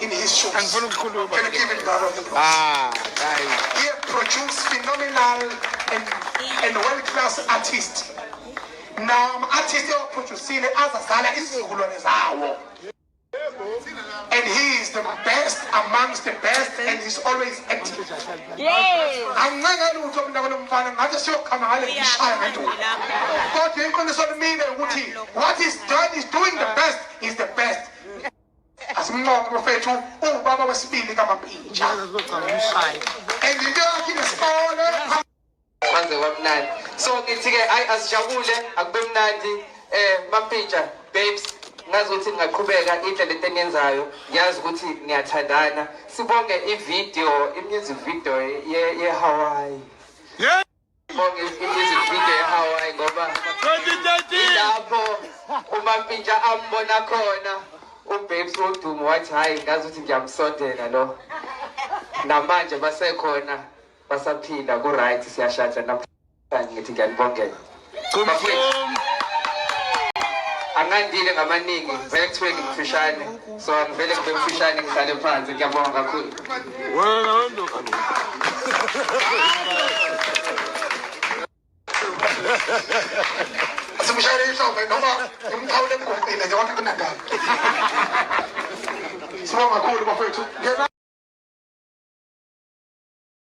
in his shows. Can you give him that? He produced phenomenal and world-class artists. Now, artists are producing as a salary and he is the best amongst the best, and he's always active. What he's done is doing the best, is the best. As prophet, oh, Baba was speaking about each other. And you don't get a scholar. So it's as Jabule, a Bumnadi, Mapija, babes. Ngazi ukuthi ngaqhubeka indlela entenyenzayo ngiyazi ukuthi ngiyathandana sibonge i-music video ye Hawaii sibonge i-music video ye Hawaii ngoba lapho uMampintsha ambona khona uBabes uDumo wathi hayi ngazi ukuthi ngiyamsondela lo namanje basekhona basaphila ku right siyashada namhlanje ngithi ngiyanibongela angandile ngamaningi vele kuthiwe ngimfishane so angivele ngibe mfishane ngihlale phansi ngiyabonga kakhulu simshayele ihlombe noma ngimkhawule emgwaqeni nje wona kunandaba sibonga kakhulu bafethu.